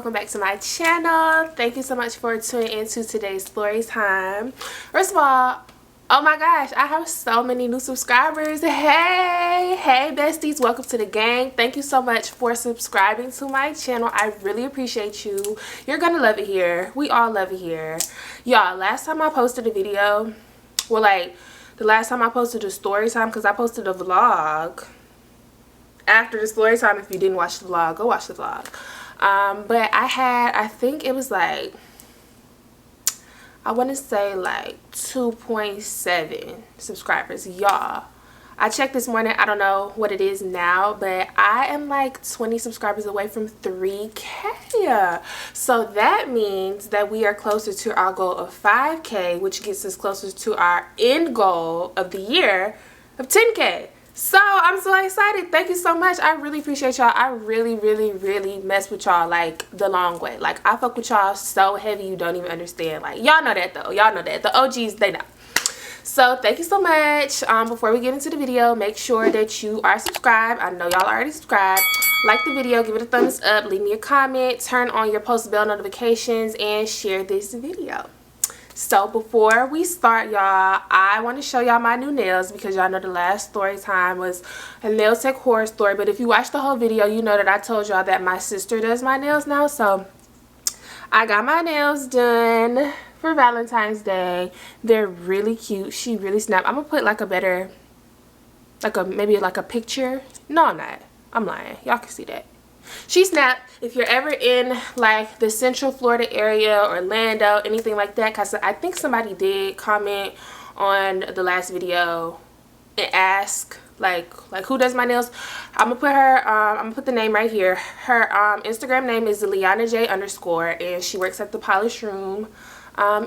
welcome back to my channel. Thank you so much for tuning into today's story time. First of all, oh my gosh, I have so many new subscribers. Hey besties, welcome to the gang. Thank you so much for subscribing to my channel. I really appreciate you. You're gonna love it here. We all love it here. Y'all, last time I posted a video, well, like the last time I posted a story time, because I posted a vlog after the story time. If you didn't watch the vlog, go watch the vlog. But I think it was like, I want to say like 2.7 subscribers. Y'all, I checked this morning. I don't know what it is now, but I am like 20 subscribers away from 3K. So that means that we are closer to our goal of 5K, which gets us closer to our end goal of the year of 10K. So I'm so excited. Thank you so much. I really appreciate y'all. I really mess with y'all like the long way. Like, I fuck with y'all so heavy you don't even understand. Like, y'all know that though. Y'all know that. The OGs, they know. So thank you so much. Before we get into the video, make sure that you are subscribed. I know y'all already subscribed. Like the video, give it a thumbs up, leave me a comment, turn on your post bell notifications, and share this video. So before we start, y'all, I want to show y'all my new nails, because y'all know the last story time was a nail tech horror story. But if you watched the whole video, you know that I told y'all that my sister does my nails now. So I got my nails done for Valentine's Day. They're really cute. She really snapped. I'm gonna put like a better, maybe like a picture. No, I'm not. I'm lying. Y'all can see that. She snapped. If you're ever in like the Central Florida area, Orlando, anything like that, because I think somebody did comment on the last video and ask like who does my nails. I'm gonna put her I'm gonna put the name right here. Her Instagram name is LianaJ_, and she works at the Polish Room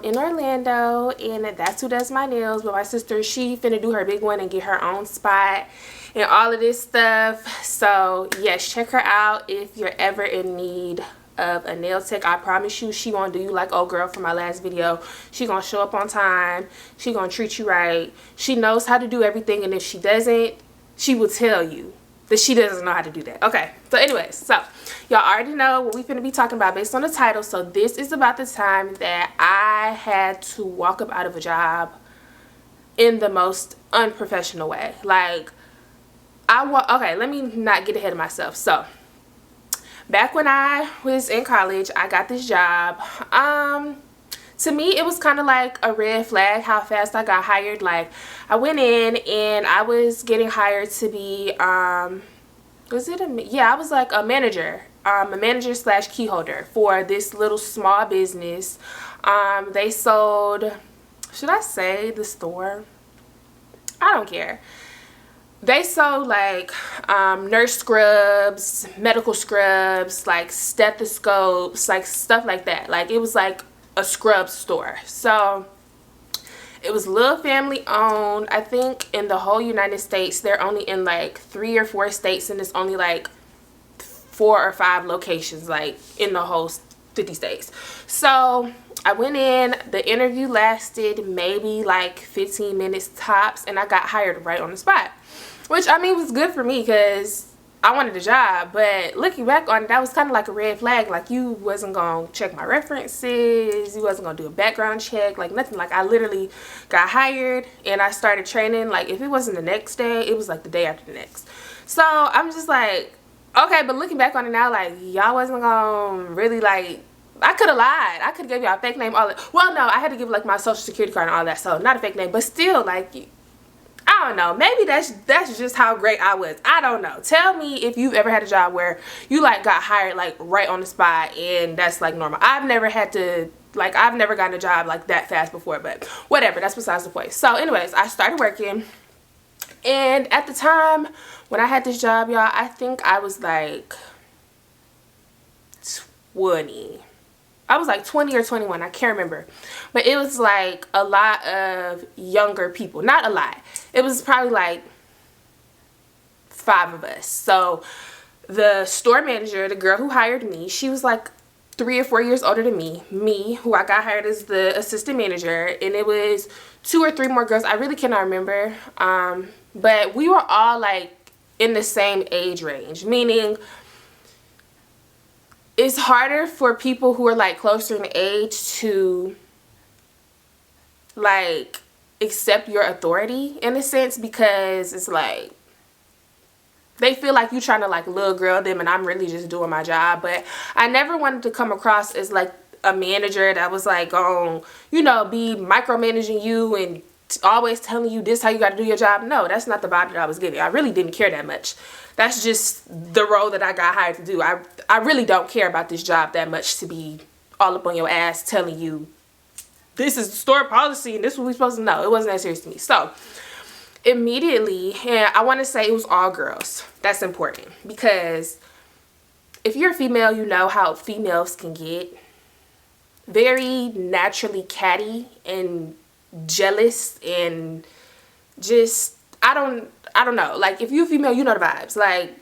in Orlando, and that's who does my nails. But my sister, she finna do her big one and get her own spot and all of this stuff. So yes, check her out if you're ever in need of a nail tech. I promise you, she won't do you like old girl from my last video. She gonna show up on time. She gonna treat you right. She knows how to do everything, and if she doesn't, she will tell you that she doesn't know how to do that. Okay, so anyways, so y'all already know what we finna be talking about based on the title. So this is about the time that I had to walk up out of a job in the most unprofessional way. Like, okay, let me not get ahead of myself. So back when I was in college, I got this job. To me, it was kind of like a red flag how fast I got hired. Like, I went in and I was getting hired to be I was like a manager, slash key holder for this little small business. They sold, should I say the store? I don't care. They sold like nurse scrubs, medical scrubs, like stethoscopes, like stuff like that. Like, it was like a scrub store. So it was little family owned. I think in the whole United States, they're only in like 3 or 4 states, and it's only like 4 or 5 locations like in the whole 50 states. So I went in, the interview lasted maybe like 15 minutes tops, and I got hired right on the spot. Which, I mean, was good for me because I wanted a job. But looking back on it, that was kind of like a red flag. Like, you wasn't going to check my references. You wasn't going to do a background check. Like, nothing. Like, I literally got hired and I started training. Like, if it wasn't the next day, it was like the day after the next. So I'm just like, okay. But looking back on it now, like, y'all wasn't going to really, like, I could have lied. I could have gave y'all a fake name. All that. Well, no, I had to give like my social security card and all that. So not a fake name. But still, like, I don't know. Maybe that's just how great I was. I don't know. Tell me if you've ever had a job where you like got hired like right on the spot and that's like normal. I've never gotten a job like that fast before, but whatever. That's besides the point. So anyways, I started working, and at the time when I had this job, y'all, I think I was like 20. I was like 20 or 21, I can't remember. But it was like a lot of younger people. Not a lot. It was probably like 5 of us. So the store manager, the girl who hired me, she was like 3 or 4 years older than me. Me, who I got hired as the assistant manager. And it was 2 or 3 more girls. I really cannot remember. But we were all like in the same age range. Meaning it's harder for people who are like closer in age to like accept your authority in a sense, because it's like they feel like you trying to like little girl them and I'm really just doing my job. But I never wanted to come across as like a manager that was like you know, be micromanaging you and always telling you this how you got to do your job. No, that's not the vibe that I was getting. I really didn't care that much. That's just the role that I got hired to do. I really don't care about this job that much to be all up on your ass telling you this is the store policy and this is what we're supposed to know. It wasn't that serious to me. So immediately, and I want to say it was all girls. That's important, because if you're a female, you know how females can get very naturally catty and jealous and just I don't know, like if you're a female, you know the vibes. Like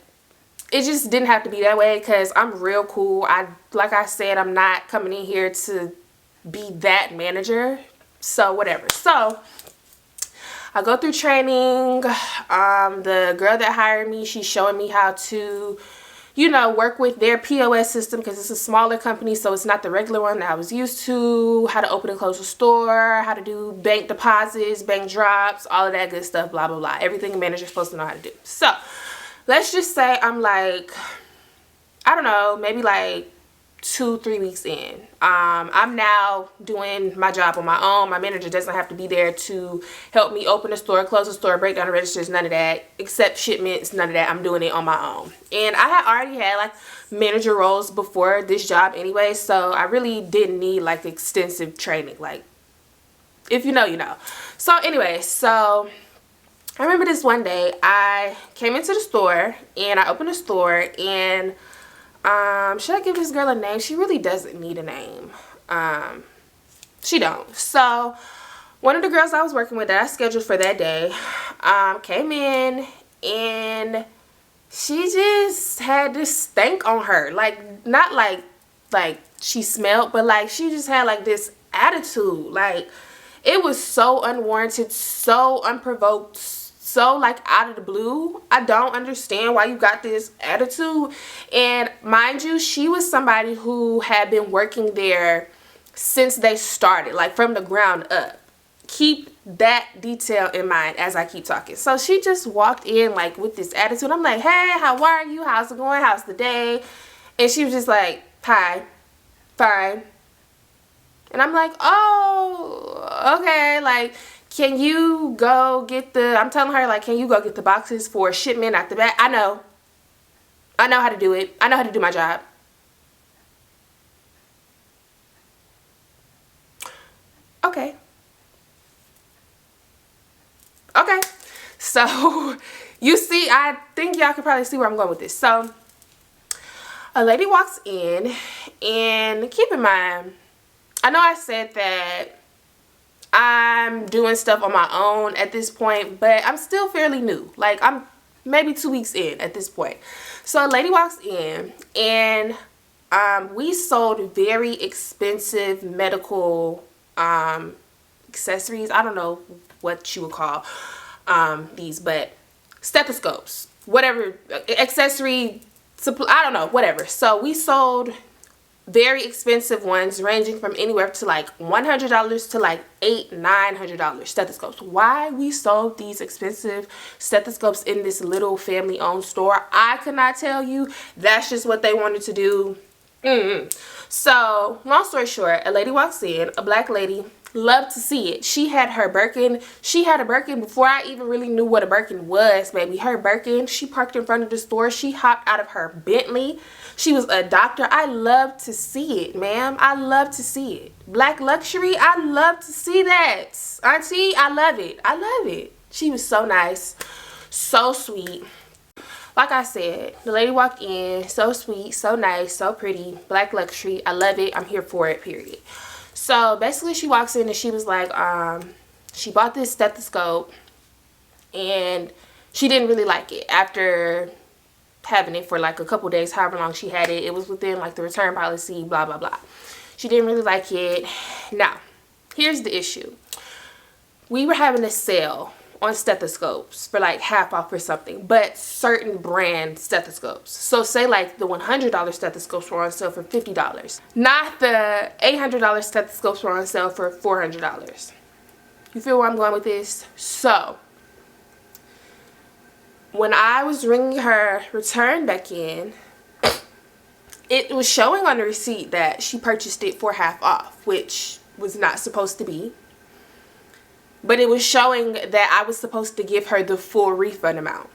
it just didn't have to be that way, because I'm real cool. Like I said, I'm not coming in here to be that manager, so whatever. So I go through training. The girl that hired me, she's showing me how to, you know, work with their POS system, because it's a smaller company, so it's not the regular one that I was used to. How to open and close a store, how to do bank deposits, bank drops, all of that good stuff, blah, blah, blah. Everything a manager's supposed to know how to do. So let's just say I'm like, I don't know, maybe like 2-3 weeks in. I'm now doing my job on my own. My manager doesn't have to be there to help me open a store, close a store, break down the registers, none of that, accept shipments, none of that. I'm doing it on my own. And I had already had like manager roles before this job anyway, so I really didn't need like extensive training. Like if you know, you know. So anyway, so I remember this one day I came into the store and I opened the store, and should I give this girl a name? She really doesn't need a name. She don't. So one of the girls I was working with that I scheduled for that day came in, and she just had this stank on her. Like not like she smelled, but like she just had like this attitude. Like it was so unwarranted, so unprovoked, so like out of the blue. I don't understand why you got this attitude. And mind you, she was somebody who had been working there since they started, like from the ground up. Keep that detail in mind as I keep talking. So she just walked in like with this attitude. I'm like, hey, how are you? How's it going? How's the day? And she was just like, hi, fine. And I'm like, oh, okay, like, can you go get the, I'm telling her, like, can you go get the boxes for shipment at the back? I know how to do it. I know how to do my job. Okay. So, you see, I think y'all can probably see where I'm going with this. So, a lady walks in, and keep in mind, I know I said that I'm doing stuff on my own at this point, but I'm still fairly new. Like I'm maybe 2 weeks in at this point. So a lady walks in, and we sold very expensive medical accessories. I don't know what you would call these, but stethoscopes, whatever, accessory, I don't know, whatever. So we sold very expensive ones ranging from anywhere to like $100 to like $800-900 stethoscopes. Why we sold these expensive stethoscopes in this little family owned store, I could not tell you. That's just what they wanted to do. So long story short, a lady walks in, a black lady. Love to see it. She had her Birkin. She had a Birkin before I even really knew what a Birkin was, baby. Her Birkin, she parked in front of the store. She hopped out of her Bentley. She was a doctor. I love to see it, ma'am. I love to see it. Black luxury, I love to see that. Auntie, I love it. I love it. She was so nice. So sweet. Like I said, the lady walked in. So sweet, so nice, so pretty. Black luxury. I love it. I'm here for it, period. So basically she walks in and she was like, she bought this stethoscope and she didn't really like it after having it for like a couple days, however long she had it. It was within like the return policy, blah, blah, blah. She didn't really like it. Now, here's the issue. We were having a sale on stethoscopes for like half off or something, but certain brand stethoscopes. So say like the $100 stethoscopes were on sale for $50, not the $800 stethoscopes were on sale for $400. You feel where I'm going with this? So when I was ringing her return back in, it was showing on the receipt that she purchased it for half off, which was not supposed to be. But it was showing that I was supposed to give her the full refund amount.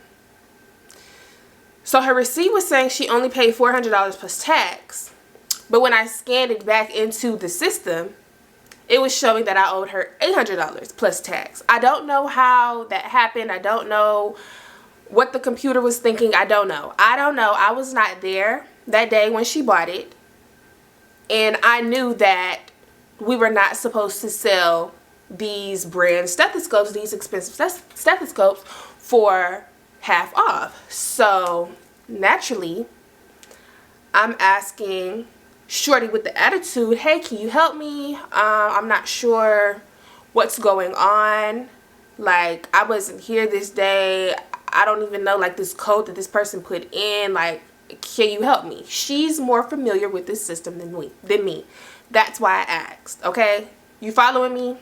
So her receipt was saying she only paid $400 plus tax. But when I scanned it back into the system, it was showing that I owed her $800 plus tax. I don't know how that happened. I don't know what the computer was thinking. I don't know. I was not there that day when she bought it. And I knew that we were not supposed to sell these brand stethoscopes, these expensive stethoscopes, for half off. So naturally, I'm asking Shorty with the attitude, hey, can you help me? I'm not sure what's going on. Like, I wasn't here this day. I don't even know like this code that this person put in. Like, can you help me? She's more familiar with this system than me. That's why I asked. Okay, you following me?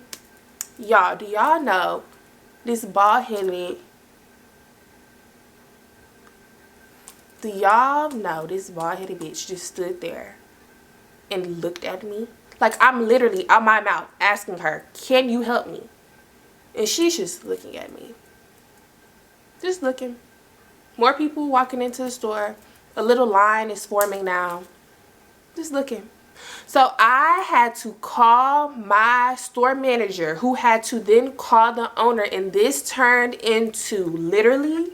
Y'all, do y'all know this bald-headed, bitch just stood there and looked at me? Like, I'm literally out my mouth asking her, can you help me? And she's just looking at me. Just looking. More people walking into the store. A little line is forming now. Just looking. So I had to call my store manager, who had to then call the owner, and this turned into literally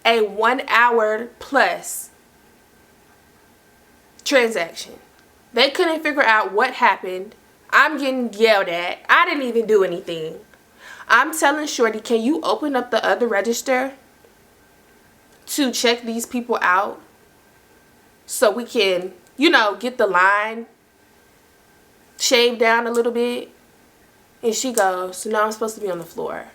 a 1 hour plus transaction. They couldn't figure out what happened. I'm getting yelled at. I didn't even do anything. I'm telling Shorty, can you open up the other register to check these people out so we can, you know, get the line shaved down a little bit? And she goes, no, I'm supposed to be on the floor.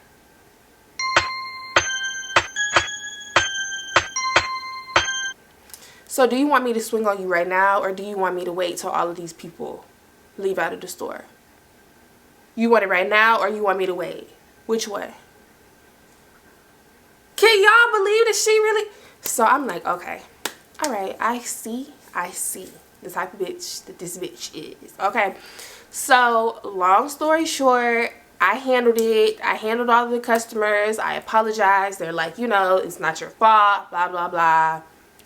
So do you want me to swing on you right now, or do you want me to wait till all of these people leave out of the store? You want it right now, or you want me to wait? Which way? Can y'all believe that she really... So I'm like, okay, all right, I see the type of bitch that this bitch is. Okay, so long story short, I handled it. I handled all of the customers. I apologized. They're like, you know, it's not your fault, blah, blah, blah,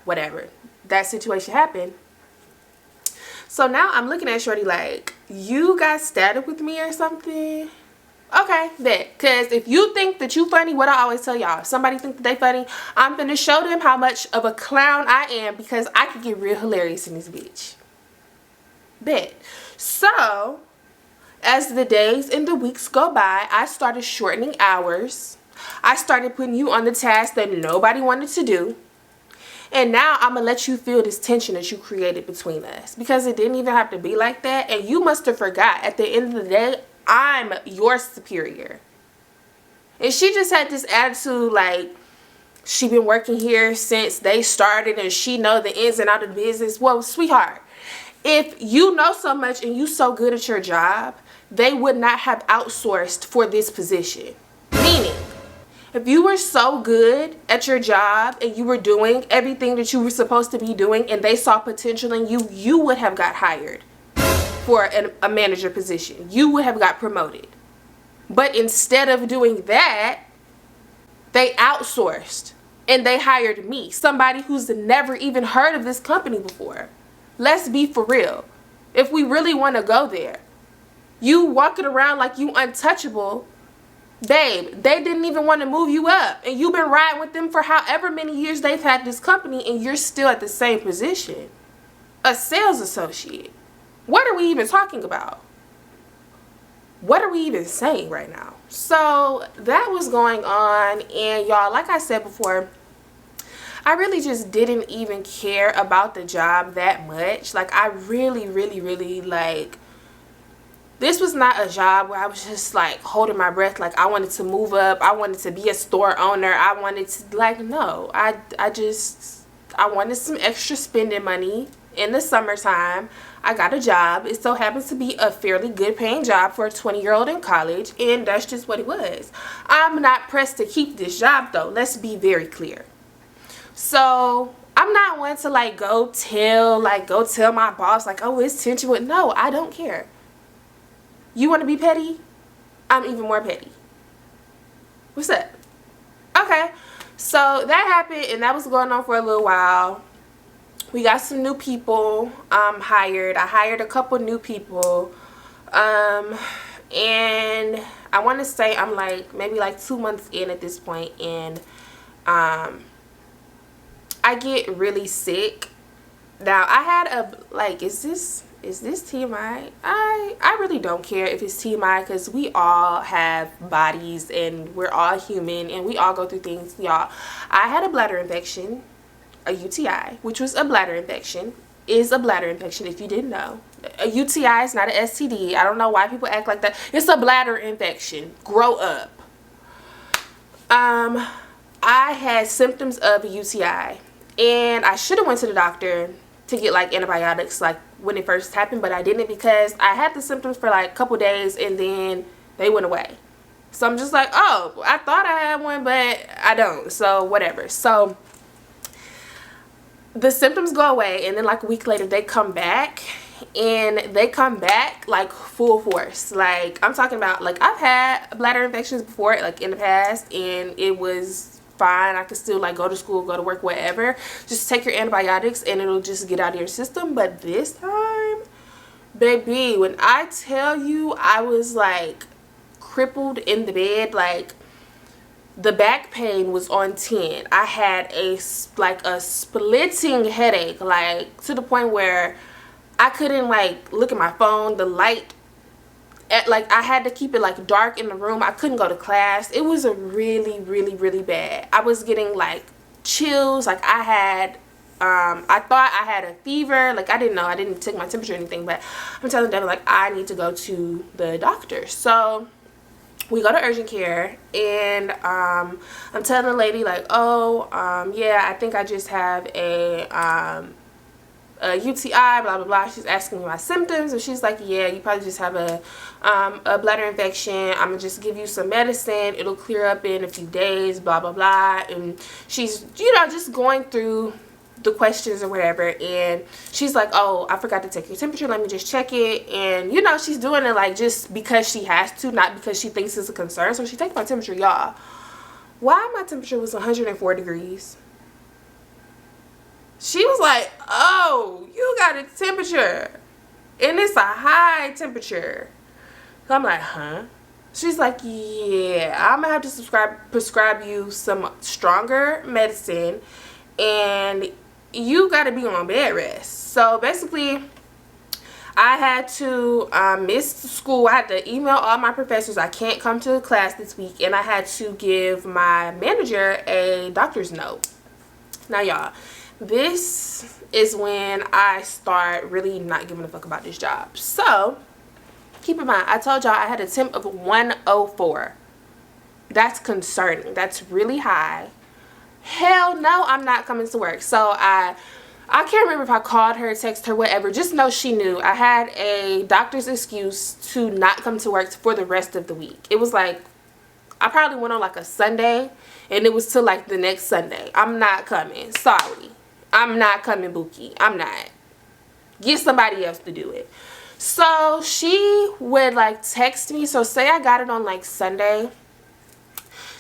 whatever. That situation happened. So now I'm looking at Shorty like, you got static with me or something? Okay, bet. Because if you think that you funny, what I always tell y'all, if somebody think that they funny, I'm going to show them how much of a clown I am, because I could get real hilarious in this bitch. Bet. So, as the days and the weeks go by, I started shortening hours. I started putting you on the task that nobody wanted to do. And now I'm going to let you feel this tension that you created between us, because it didn't even have to be like that. And you must have forgot, at the end of the day, I'm your superior. And she just had this attitude like she been working here since they started and she know the ins and outs of the business. Well, sweetheart, if you know so much and you so good at your job, they would not have outsourced for this position. Meaning, if you were so good at your job and you were doing everything that you were supposed to be doing and they saw potential in you, you would have got hired for a manager position. You would have got promoted. But instead of doing that, they outsourced and they hired me, somebody who's never even heard of this company before. Let's be for real. If we really want to go there, you walking around like you untouchable, babe, they didn't even want to move you up, and you've been riding with them for however many years they've had this company, and you're still at the same position, a sales associate. What are we even talking about? What are we even saying right now? So that was going on, and y'all, like I said before, I really just didn't even care about the job that much. Like, I really, like, this was not a job where I was just like holding my breath, like I wanted to move up, I wanted to be a store owner, I wanted to, like, no, I wanted some extra spending money in the summertime. I got a job. It so happens to be a fairly good paying job for a 20-year-old in college, and that's just what it was. I'm not pressed to keep this job though, let's be very clear. So I'm not one to like go tell my boss like, oh, it's tension with, no, I don't care. You want to be petty? I'm even more petty. What's up? Okay, so that happened, and that was going on for a little while. We got some new people hired. I hired a couple new people, and I want to say I'm like maybe like 2 months in at this point, and I get really sick. Now I had a, like, is this TMI? I really don't care if it's TMI, because we all have bodies and we're all human and we all go through things, y'all. I had a bladder infection, a UTI, which was a bladder infection, is a bladder infection if you didn't know. A UTI is not an STD. I don't know why people act like that. It's a bladder infection. Grow up. I had symptoms of a UTI, and I should have went to the doctor to get like antibiotics like when it first happened, but I didn't, because I had the symptoms for like a couple days and then they went away. So I'm just like, oh, I thought I had one, but I don't, so whatever. So the symptoms go away, and then like a week later they come back, and they come back like full force. Like, I'm talking about, like, I've had bladder infections before, like in the past, and it was fine. I could still like go to school, go to work, whatever. Just take your antibiotics and it'll just get out of your system. But this time, baby, when I tell you, I was like crippled in the bed, like the back pain was on 10. I had a splitting headache, like to the point where I couldn't like look at my phone. The light, like I had to keep it like dark in the room. I couldn't go to class. It was a really bad. I was getting like chills. Like I thought I had a fever. Like I didn't know. I didn't take my temperature or anything, but I'm telling Devin like I need to go to the doctor. So we go to urgent care, and I'm telling the lady like, oh, yeah, I think I just have a UTI, blah blah blah. She's asking me my symptoms, and she's like, yeah, you probably just have a bladder infection. I'm gonna just give you some medicine, it'll clear up in a few days, blah blah blah. And she's, you know, just going through the questions or whatever, and she's like, oh, I forgot to take your temperature, let me just check it. And you know, she's doing it like just because she has to, not because she thinks it's a concern. So she takes my temperature, y'all. Why my temperature was 104 degrees. She was like, oh, you got a temperature and it's a high temperature. So I'm like, huh? She's like, yeah, I'm gonna have to prescribe you some stronger medicine, and you got to be on bed rest. So basically, I had to miss school. I had to email all my professors I can't come to class this week, and I had to give my manager a doctor's note. Now, y'all, this is when I start really not giving a fuck about this job. So keep in mind, I told y'all I had a temp of 104. That's concerning. That's really high. Hell no, I'm not coming to work. So I can't remember if I called her, texted her, whatever. Just know she knew. I had a doctor's excuse to not come to work for the rest of the week. It was like, I probably went on like a Sunday, and it was till like the next Sunday. I'm not coming. Sorry. I'm not coming, Bookie. I'm not. Get somebody else to do it. So she would like text me. So say I got it on like Sunday.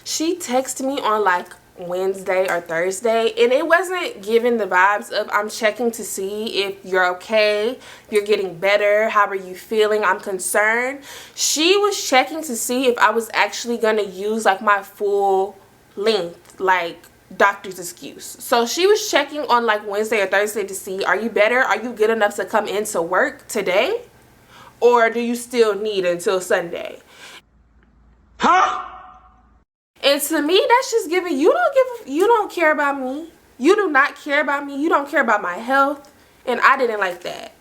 She texted me on like Wednesday or Thursday, and it wasn't giving the vibes of I'm checking to see if you're okay, if you're getting better, how are you feeling, I'm concerned. She was checking to see if I was actually gonna use like my full length like doctor's excuse. So she was checking on like Wednesday or Thursday to see, are you better, are you good enough to come into work today, or do you still need until Sunday? Huh? And to me, that's just giving, you don't care about me. You do not care about me. You don't care about my health. And I didn't like that.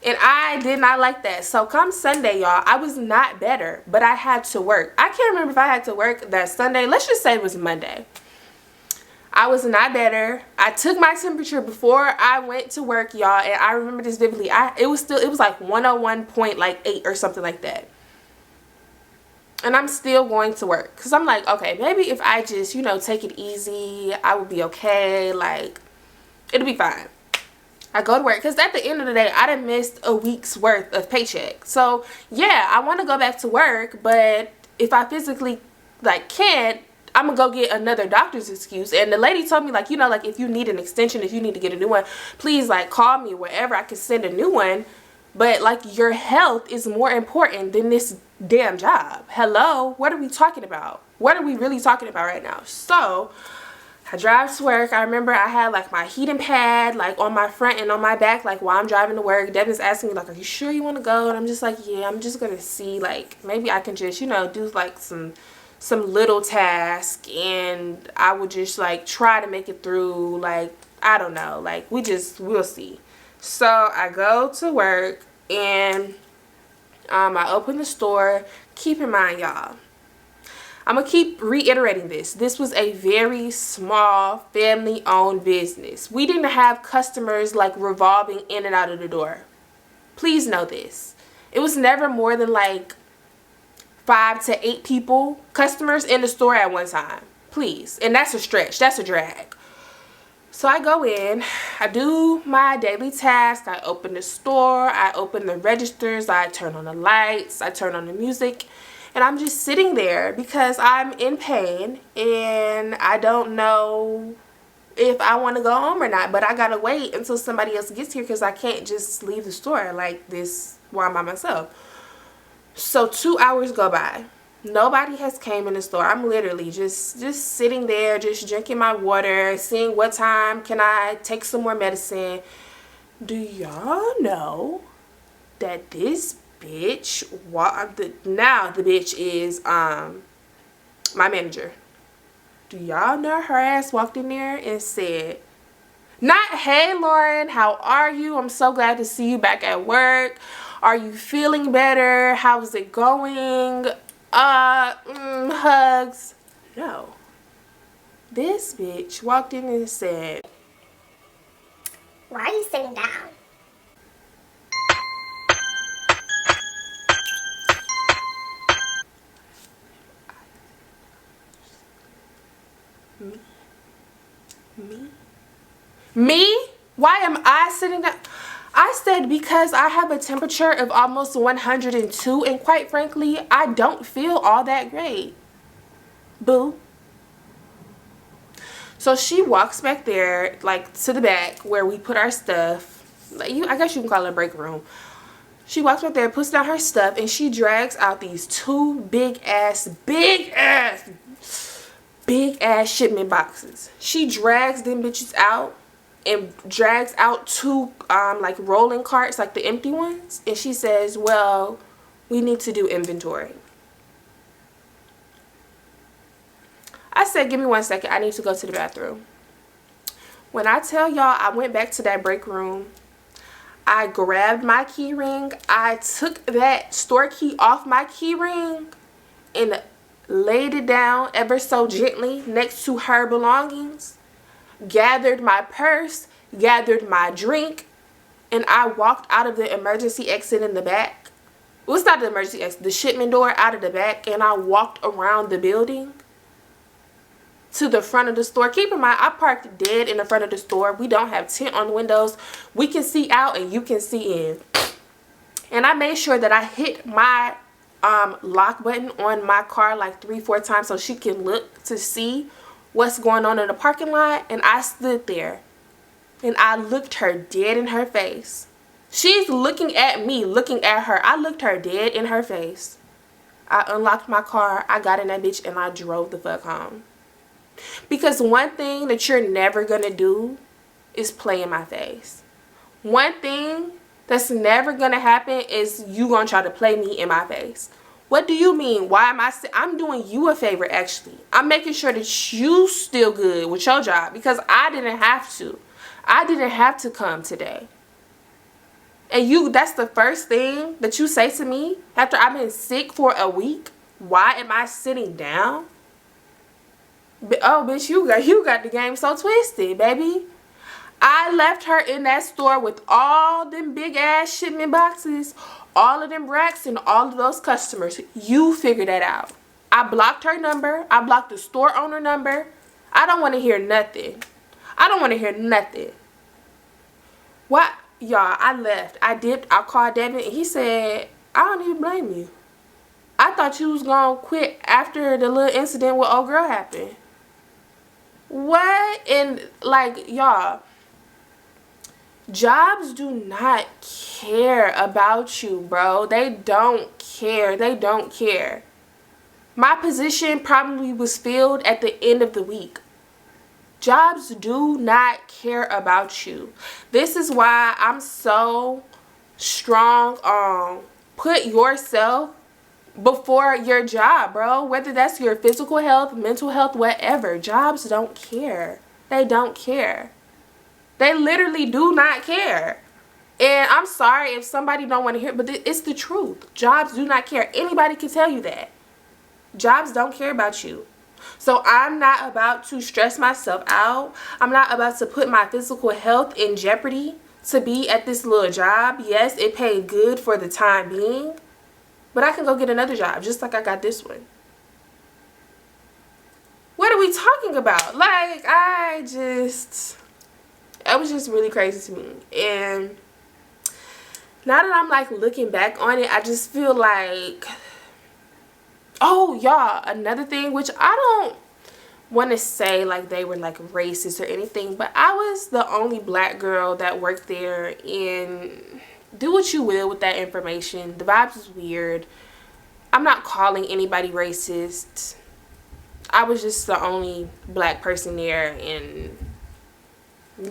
And I did not like that. So come Sunday, y'all, I was not better, but I had to work. I can't remember if I had to work that Sunday. Let's just say it was Monday. I was not better. I took my temperature before I went to work, y'all, and I remember this vividly. It was like 101.8 or something like that. And I'm still going to work because I'm like, okay, maybe if I just, you know, take it easy, I will be okay. Like, it'll be fine. I go to work because at the end of the day, I done missed a week's worth of paycheck. So yeah, I want to go back to work, but if I physically like can't, I'm gonna go get another doctor's excuse. And the lady told me, like, you know, like if you need an extension, if you need to get a new one, please like call me wherever I can send a new one. But like your health is more important than this damn job. Hello, what are we talking about? What are we really talking about right now? So I drive to work. I remember I had like my heating pad like on my front and on my back, like while I'm driving to work. Devin's asking me like, are you sure you want to go? And I'm just like, yeah, I'm just gonna see, like maybe I can just, you know, do like some little task, and I would just like try to make it through. Like, I don't know, like we'll see. So I go to work and I open the store. Keep in mind, y'all, I'm gonna keep reiterating this. This was a very small family-owned business. We didn't have customers like revolving in and out of the door. Please know this. It was never more than like 5 to 8 people, customers in the store at one time. Please. And that's a stretch. That's a drag. So I go in, I do my daily task, I open the store, I open the registers, I turn on the lights, I turn on the music, and I'm just sitting there because I'm in pain and I don't know if I want to go home or not, but I gotta wait until somebody else gets here because I can't just leave the store like this while I'm by myself. So 2 hours go by. Nobody has came in the store. I'm literally just sitting there, just drinking my water, seeing what time can I take some more medicine. Do y'all know that this bitch, now the bitch is my manager. Do y'all know her ass walked in there and said, not, hey Lauren, how are you? I'm so glad to see you back at work. Are you feeling better? How's it going? Hugs. No. This bitch walked in and said, why are you sitting down? Me? Why am I sitting down? I said because I have a temperature of almost 102, and quite frankly, I don't feel all that great. Boo. So she walks back there, like to the back where we put our stuff. Like, I guess you can call it a break room. She walks back there, puts down her stuff, and she drags out these 2 big ass shipment boxes. She drags them bitches out and drags out 2 like rolling carts, like the empty ones, and she says, well, we need to do inventory. I said, give me 1 second, I need to go to the bathroom. When I tell y'all, I went back to that break room, I grabbed my key ring, I took that store key off my key ring and laid it down ever so gently next to her belongings, gathered my purse, gathered my drink, and I walked out of the emergency exit in the back. Well, it's not the emergency exit, the shipment door, out of the back, and I walked around the building to the front of the store. Keep in mind, I parked dead in the front of the store. We don't have tint on the windows. We can see out and you can see in. And I made sure that I hit my lock button on my car like 3-4 times so she can look to see what's going on in the parking lot. And I stood there and I looked her dead in her face. She's looking at me, looking at her. I looked her dead in her face. I unlocked my car, I got in that bitch, and I drove the fuck home. Because one thing that you're never gonna do is play in my face. One thing that's never gonna happen is you gonna try to play me in my face. What do you mean? Why am I'm doing you a favor, actually. I'm making sure that you still good with your job because I didn't have to. I didn't have to come today. And that's the first thing that you say to me after I've been sick for a week? Why am I sitting down? Oh, bitch, you got the game so twisted, baby. I left her in that store with all them big ass shipment boxes, all of them racks, and all of those customers. You figure that out. I blocked her number. I blocked the store owner number. I don't want to hear nothing. I don't want to hear nothing. What? Y'all, I left. I dipped. I called Devin, and he said, I don't even blame you. I thought you was going to quit after the little incident with old girl happened. What? And, like, y'all, jobs do not care about you, bro. They don't care. They don't care. My position probably was filled at the end of the week. Jobs do not care about you. This is why I'm so strong on put yourself before your job, bro. Whether that's your physical health, mental health, whatever. Jobs don't care. They don't care. They literally do not care. And I'm sorry if somebody don't want to hear it, but it's the truth. Jobs do not care. Anybody can tell you that. Jobs don't care about you. So I'm not about to stress myself out. I'm not about to put my physical health in jeopardy to be at this little job. Yes, it paid good for the time being, but I can go get another job just like I got this one. What are we talking about? Like, it was just really crazy to me. And now that I'm like looking back on it, I just feel like, oh, y'all, another thing, which I don't want to say like they were like racist or anything, but I was the only black girl that worked there, and do what you will with that information. The vibes was weird. I'm not calling anybody racist. I was just the only black person there, and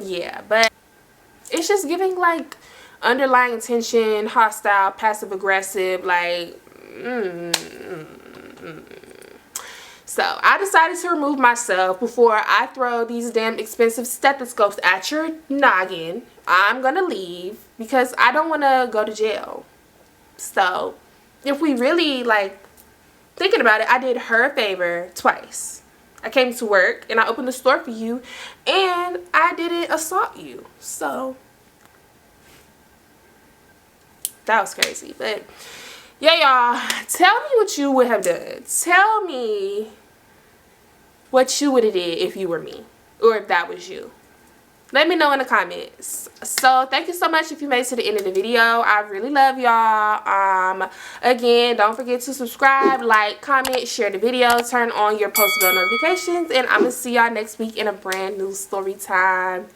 yeah, but it's just giving like underlying tension, hostile, passive aggressive, like So I decided to remove myself before I throw these damn expensive stethoscopes at your noggin. I'm gonna leave because I don't want to go to jail. So if we really like thinking about it, I did her a favor twice. I came to work and I opened the store for you, and I didn't assault you. So that was crazy. But yeah, y'all, tell me what you would have done. Tell me what you would have did if you were me, or if that was you. Let me know in the comments. So thank you so much if you made it to the end of the video. I really love y'all. Again, don't forget to subscribe, like, comment, share the video, turn on your post bell notifications, and I'm gonna see y'all next week in a brand new story time.